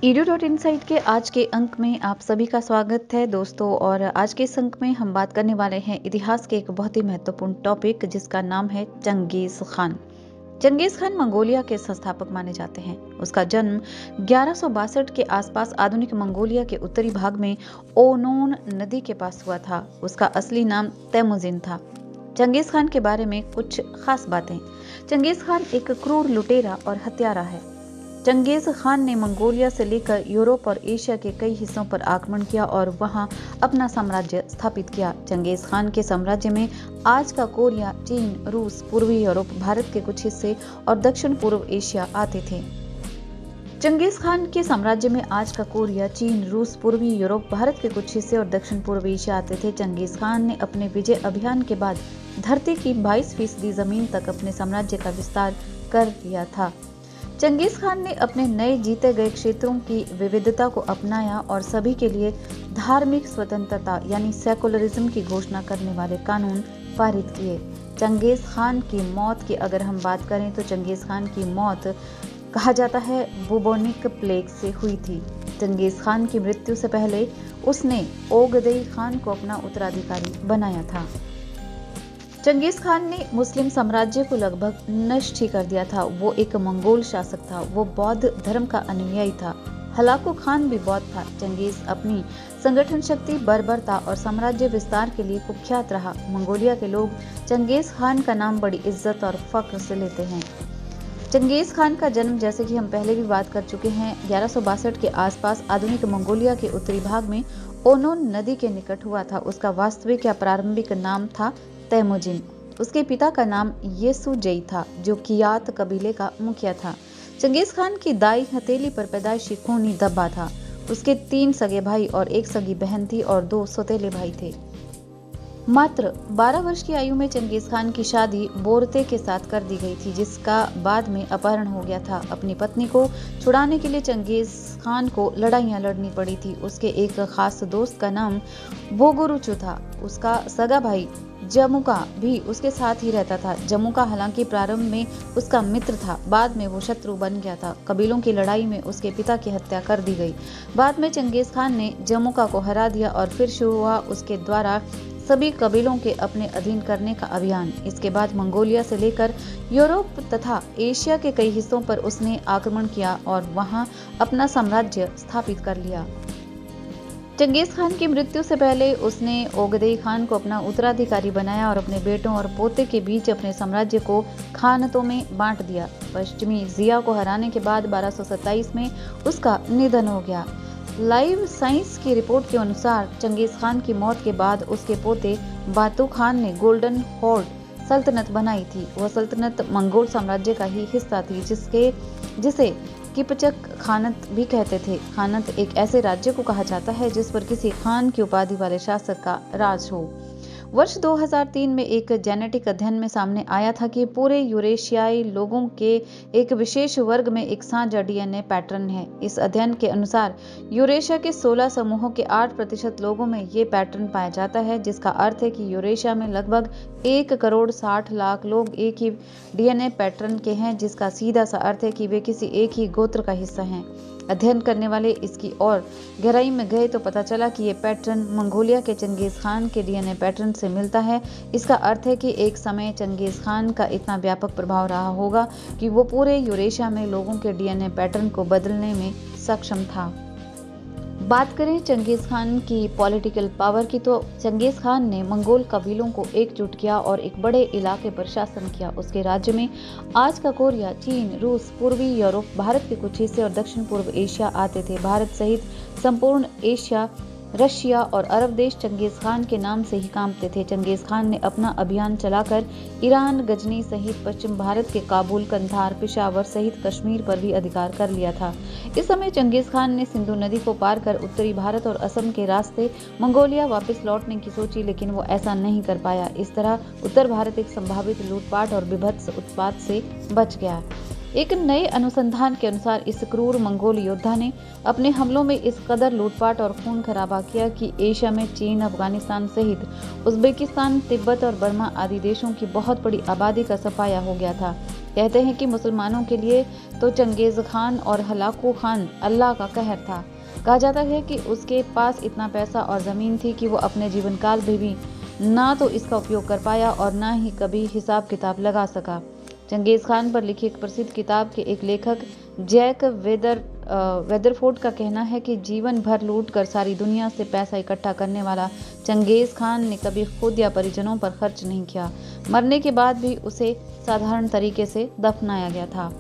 edu.insight के आज के अंक में आप सभी का स्वागत है दोस्तों। और आज के इस अंक में हम बात करने वाले हैं इतिहास के एक बहुत ही महत्वपूर्ण टॉपिक जिसका नाम है Genghis Khan. Genghis Khan Mongolia के संस्थापक माने जाते हैं। उसका जन्म 1162 के आसपास आधुनिक मंगोलिया के उत्तरी भाग में ओनोन नदी के पास हुआ था। उसका असली नाम तेमुजिन था। चंगेज खान के बारे में कुछ खास बातें। चंगेज खान एक क्रूर लुटेरा और हत्यारा है। चंगेज खान ने मंगोलिया से लेकर यूरोप और एशिया के कई हिस्सों पर आक्रमण किया और वहां अपना साम्राज्य स्थापित किया। चंगेज खान के साम्राज्य में आज का कोरिया, चीन, रूस, पूर्वी यूरोप, भारत के कुछ हिस्से और दक्षिण पूर्व एशिया आते थे। चंगेज खान के साम्राज्य में आज का कोरिया, चीन, रूस, पूर्वी यूरोप, भारत के कुछ हिस्से और दक्षिण पूर्व एशिया आते थे। चंगेज खान ने अपने विजय अभियान के बाद धरती की 22% जमीन तक अपने साम्राज्य का विस्तार कर लिया था। चंगेज खान ने अपने नए जीते गए क्षेत्रों की विविधता को अपनाया और सभी के लिए धार्मिक स्वतंत्रता यानी सेकुलरिज्म की घोषणा करने वाले कानून पारित किए। चंगेज खान की मौत की अगर हम बात करें तो चंगेज खान की मौत कहा जाता है बुबोनिक प्लेग से हुई थी। चंगेज खान की मृत्यु से पहले उसने ओगदेई खान को अपना उत्तराधिकारी बनाया था। चंगेज खान ने मुस्लिम साम्राज्य को लगभग नष्ट ही कर दिया था। वो एक मंगोल शासक था। वो बौद्ध धर्म का अनुयायी था। हलाकू खान भी बौद्ध था। चंगेज अपनी संगठन शक्ति, बर्बरता और साम्राज्य विस्तार के लिए कुख्यात रहा। मंगोलिया के लोग चंगेज खान का नाम बड़ी इज्जत और फख्र से लेते हैं। चंगेज खान का जन्म, जैसे कि हम पहले भी बात कर चुके हैं, 1162 के आसपास आधुनिक मंगोलिया के उत्तरी भाग में ओनोन नदी के निकट हुआ था। उसका वास्तविक या प्रारंभिक नाम था तेमुजिन। उसके पिता का नाम येसुजेई था, जो कियात कबीले का मुखिया था। चंगेज खान की दाई हथेली पर पैदाइशी खूनी धब्बा था। उसके 3 सगे भाई और 1 सगी बहन थी और 2 सौतेले भाई थे। मात्र 12 वर्ष की आयु में चंगेज खान की शादी बोरते के साथ कर दी गई थी, जिसका बाद में अपहरण हो गया था। अपनी पत्नी को छुड़ाने के लिए चंगेज खान को लड़ाइयां लड़नी पड़ी थी। उसके एक खास दोस्त का नाम बोगुरुचु था। उसका सगा भाई जमुका भी उसके साथ ही रहता था। जमुका हालांकि प्रारंभ में उसका मित्र था, बाद में वो शत्रु बन गया था। कबीलों की लड़ाई में उसके पिता की हत्या कर दी गई। बाद में चंगेज खान ने जमुका को हरा दिया और फिर शुरू हुआ उसके द्वारा सभी कबीलों के अपने अधीन करने का अभियान। इसके बाद मंगोलिया से लेकर यूरोप तथा एशिया के कई हिस्सों पर उसने आक्रमण किया और वहां अपना साम्राज्य स्थापित कर लिया। चंगेज खान की मृत्यु से पहले उसने ओगदेई खान को अपना उत्तराधिकारी बनाया और अपने बेटों और पोते के बीच अपने साम्राज्य को खानतों में बांट दिया। पश्चिमी जिया को हराने के बाद 1227 में उसका निधन हो गया। लाइव साइंस की रिपोर्ट के अनुसार चंगेज खान की मौत के बाद उसके पोते बातू खान ने गोल्डन हॉर्ड सल्तनत बनाई थी। वह सल्तनत मंगोल साम्राज्य का ही हिस्सा थी, जिसे किपचक खानत भी कहते थे। खानत एक ऐसे राज्य को कहा जाता है जिस पर किसी खान की उपाधि वाले शासक का राज हो। वर्ष 2003 में एक जेनेटिक अध्ययन में सामने आया था कि पूरे यूरेशियाई लोगों के एक विशेष वर्ग में एक साझा डीएनए पैटर्न है। इस अध्ययन के अनुसार यूरेशिया के 16 समूहों के 8% लोगों में ये पैटर्न पाया जाता है, जिसका अर्थ है कि यूरेशिया में लगभग 1,60,00,000 लोग एक ही डीएनए पैटर्न के हैं, जिसका सीधा सा अर्थ है कि वे किसी एक ही गोत्र का हिस्सा हैं। अध्ययन करने वाले इसकी और गहराई में गए तो पता चला कि ये पैटर्न मंगोलिया के चंगेज खान के डीएनए पैटर्न से मिलता है। इसका अर्थ है कि एक समय चंगेज खान का इतना व्यापक प्रभाव रहा होगा कि वो पूरे यूरेशिया में लोगों के डीएनए पैटर्न को बदलने में सक्षम था। बात करें चंगेज खान की पॉलिटिकल पावर की, तो चंगेज खान ने मंगोल कबीलों को एकजुट किया और एक बड़े इलाके पर शासन किया। उसके राज्य में आज का कोरिया, चीन, रूस, पूर्वी यूरोप, भारत के कुछ हिस्से और दक्षिण पूर्व एशिया आते थे। भारत सहित संपूर्ण एशिया, रशिया और अरब देश चंगेज खान के नाम से ही कांपते थे। चंगेज खान ने अपना अभियान चलाकर ईरान, गजनी सहित पश्चिम भारत के काबुल, कंधार, पेशावर सहित कश्मीर पर भी अधिकार कर लिया था। इस समय चंगेज खान ने सिंधु नदी को पार कर उत्तरी भारत और असम के रास्ते मंगोलिया वापस लौटने की सोची, लेकिन वो ऐसा नहीं कर पाया। इस तरह उत्तर भारत एक संभावित लूटपाट और बीभत्स उत्पात से बच गया। एक नए अनुसंधान के अनुसार इस क्रूर मंगोल योद्धा ने अपने हमलों में इस कदर लूटपाट और खून खराबा किया कि एशिया में चीन, अफगानिस्तान सहित उज्बेकिस्तान, तिब्बत और बर्मा आदि देशों की बहुत बड़ी आबादी का सफाया हो गया था। कहते हैं कि मुसलमानों के लिए तो चंगेज खान और हलाकू खान अल्लाह का कहर था। कहा जाता है कि उसके पास इतना पैसा और जमीन थी कि वो अपने जीवन काल में भी ना तो इसका उपयोग कर पाया और ना ही कभी हिसाब किताब लगा सका। चंगेज खान पर लिखी एक प्रसिद्ध किताब के एक लेखक जैक वेदरफोर्ड का कहना है कि जीवन भर लूट कर सारी दुनिया से पैसा इकट्ठा करने वाला चंगेज खान ने कभी खुद या परिजनों पर खर्च नहीं किया। मरने के बाद भी उसे साधारण तरीके से दफनाया गया था।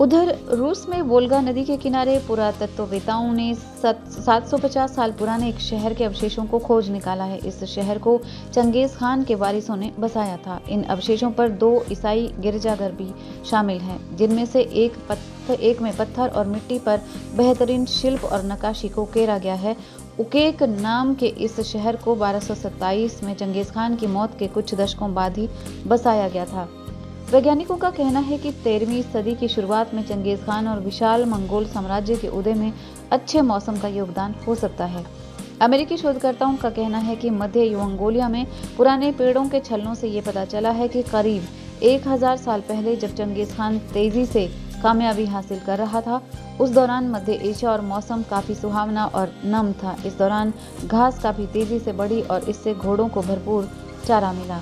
उधर रूस में वोल्गा नदी के किनारे पुरातत्ववेताओं ने 750 साल पुराने एक शहर के अवशेषों को खोज निकाला है। इस शहर को चंगेज खान के वारिसों ने बसाया था। इन अवशेषों पर 2 ईसाई गिरजाघर भी शामिल हैं, जिनमें से एक में पत्थर और मिट्टी पर बेहतरीन शिल्प और नक्काशी को उकेरा गया है। उकेक नाम के इस शहर को 1227 में चंगेज खान की मौत के कुछ दशकों बाद ही बसाया गया था। वैज्ञानिकों का कहना है कि 13वीं सदी की शुरुआत में चंगेज खान और विशाल मंगोल साम्राज्य के उदय में अच्छे मौसम का योगदान हो सकता है। अमेरिकी शोधकर्ताओं का कहना है कि मध्य मंगोलिया में पुराने पेड़ों के छलनों से ये पता चला है कि करीब 1000 साल पहले जब चंगेज खान तेजी से कामयाबी हासिल कर रहा था, उस दौरान मध्य एशिया और मौसम काफी सुहावना और नम था। इस दौरान घास काफी तेजी से बढ़ी और इससे घोड़ों को भरपूर चारा मिला।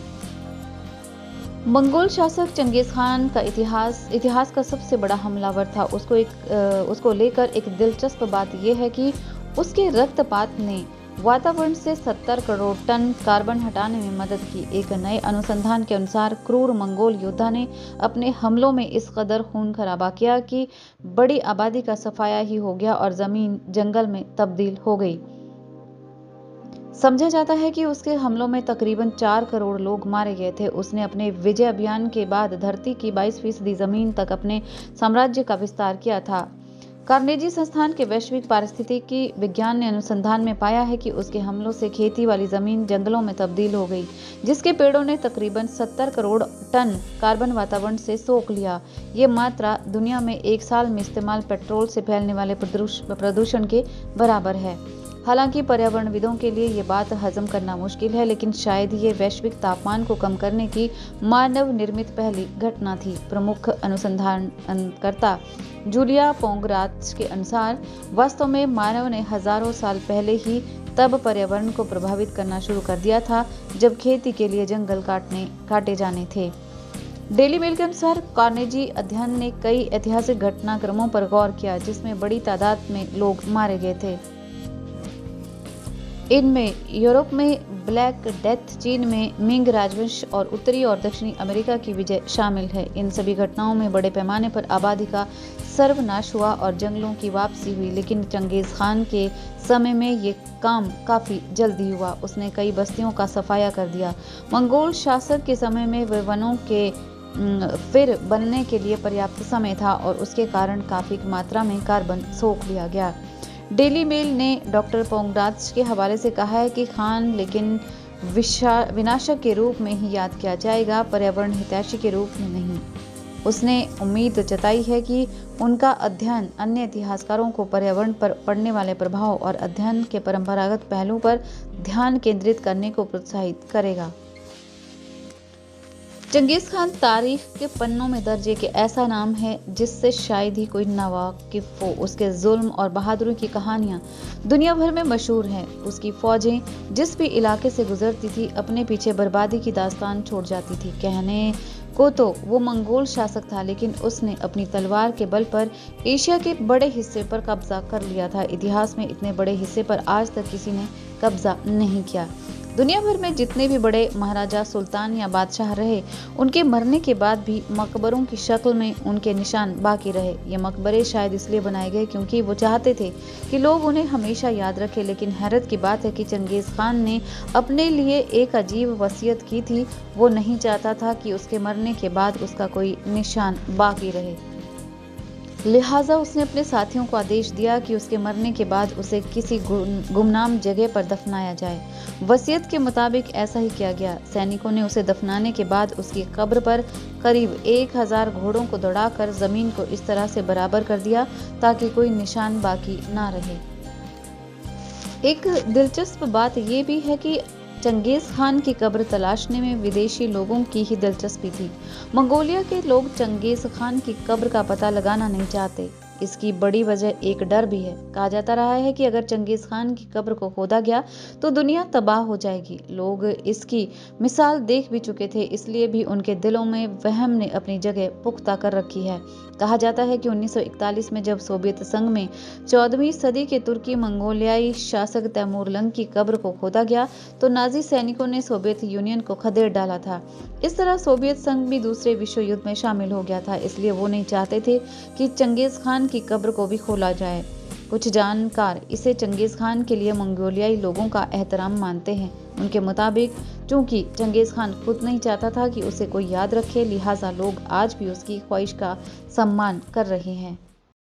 मंगोल शासक चंगेज खान का इतिहास का सबसे बड़ा हमलावर था। उसको लेकर एक दिलचस्प बात यह है कि उसके रक्तपात ने वातावरण से 70 करोड़ टन कार्बन हटाने में मदद की। एक नए अनुसंधान के अनुसार क्रूर मंगोल योद्धा ने अपने हमलों में इस कदर खून खराबा किया कि बड़ी आबादी का सफाया ही हो गया और जमीन जंगल में तब्दील हो गई। समझा जाता है कि उसके हमलों में तकरीबन 4 करोड़ लोग मारे गए थे। उसने अपने विजय अभियान के बाद धरती की 22% जमीन तक अपने साम्राज्य का विस्तार किया था। कार्नेगी संस्थान के वैश्विक पारिस्थितिकी विज्ञान ने अनुसंधान में पाया है कि उसके हमलों से खेती वाली जमीन जंगलों में तब्दील हो गई, जिसके पेड़ों ने तकरीबन 70 करोड़ टन कार्बन वातावरण से सोख लिया। ये मात्रा दुनिया में एक साल में इस्तेमाल पेट्रोल से फैलने वाले प्रदूषण के बराबर है। हालांकि पर्यावरणविदों के लिए ये बात हजम करना मुश्किल है, लेकिन शायद ये वैश्विक तापमान को कम करने की मानव निर्मित पहली घटना थी। प्रमुख अनुसंधानकर्ता जूलिया पोंगराच के अनुसार वास्तव में मानव ने हजारों साल पहले ही तब पर्यावरण को प्रभावित करना शुरू कर दिया था जब खेती के लिए जंगल काटे जाने थे। डेली मेल के अनुसार कार्नेगी अध्ययन ने कई ऐतिहासिक घटनाक्रमों पर गौर किया जिसमें बड़ी तादाद में लोग मारे गए थे। इनमें यूरोप में ब्लैक डेथ, चीन में मिंग राजवंश और उत्तरी और दक्षिणी अमेरिका की विजय शामिल है। इन सभी घटनाओं में बड़े पैमाने पर आबादी का सर्वनाश हुआ और जंगलों की वापसी हुई, लेकिन चंगेज खान के समय में ये काम काफी जल्दी हुआ। उसने कई बस्तियों का सफाया कर दिया। मंगोल शासक के समय में वे वनों के फिर बनने के लिए पर्याप्त समय था और उसके कारण काफी मात्रा में कार्बन सोख लिया गया। डेली मेल ने डॉक्टर पोंगराच के हवाले से कहा है कि खान लेकिन विनाशक के रूप में ही याद किया जाएगा, पर्यावरण हितैषी के रूप में नहीं। उसने उम्मीद जताई है कि उनका अध्ययन अन्य इतिहासकारों को पर्यावरण पर पड़ने वाले प्रभाव और अध्ययन के परंपरागत पहलू पर ध्यान केंद्रित करने को प्रोत्साहित करेगा। चंगेज खान तारीख के पन्नों में दर्ज एक ऐसा नाम है जिससे शायद ही कोई नावाकिफ हो। उसके जुल्म और बहादुरी की कहानियां दुनिया भर में मशहूर हैं। उसकी फौजें जिस भी इलाके से गुजरती थी अपने पीछे बर्बादी की दास्तान छोड़ जाती थी। कहने को तो वो मंगोल शासक था, लेकिन उसने अपनी तलवार के बल पर एशिया के बड़े हिस्से पर कब्जा कर लिया था। इतिहास में इतने बड़े हिस्से पर आज तक किसी ने कब्जा नहीं किया। दुनिया भर में जितने भी बड़े महाराजा, सुल्तान या बादशाह रहे, उनके मरने के बाद भी मकबरों की शक्ल में उनके निशान बाकी रहे। ये मकबरे शायद इसलिए बनाए गए क्योंकि वो चाहते थे कि लोग उन्हें हमेशा याद रखें। लेकिन हैरत की बात है कि चंगेज खान ने अपने लिए एक अजीब वसीयत की थी। वो नहीं चाहता था कि उसके मरने के बाद उसका कोई निशान बाकी रहे। लिहाजा उसने अपने साथियों को आदेश दिया कि उसके मरने के बाद उसे किसी गुमनाम जगह पर दफनाया जाए। वसीयत के मुताबिक ऐसा ही किया गया। सैनिकों ने उसे दफनाने के बाद उसकी कब्र पर करीब 1000 घोड़ों को दौड़ाकर जमीन को इस तरह से बराबर कर दिया ताकि कोई निशान बाकी ना रहे। एक दिलचस्प बात यह भी है कि चंगेज खान की कब्र तलाशने में विदेशी लोगों की ही दिलचस्पी थी। मंगोलिया के लोग चंगेज खान की कब्र का पता लगाना नहीं चाहते। इसकी बड़ी वजह एक डर भी है। कहा जाता रहा है कि अगर चंगेज खान की कब्र को खोदा गया तो दुनिया तबाह हो जाएगी। लोग इसकी मिसाल देख भी चुके थे, इसलिए भी उनके दिलों में वहम ने अपनी जगह पुख्ता कर रखी है। कहा जाता है कि 1941 में जब सोवियत संघ में 14वीं सदी के तुर्की मंगोलियाई शासक तैमूरलंग की कब्र को खोदा गया तो नाजी सैनिकों ने सोवियत यूनियन को खदेड़ डाला था। इस तरह सोवियत संघ भी दूसरे विश्व युद्ध में शामिल हो गया था, इसलिए वो नहीं चाहते थे कि चंगेज खान की कब्र को भी खोला जाए। कुछ जानकार इसे चंगेज खान के लिए मंगोलियाई लोगों का एहतराम मानते हैं। उनके मुताबिक चूंकि चंगेज खान खुद नहीं चाहता था कि उसे कोई याद रखे, लिहाजा लोग आज भी उसकी ख्वाहिश का सम्मान कर रहे हैं।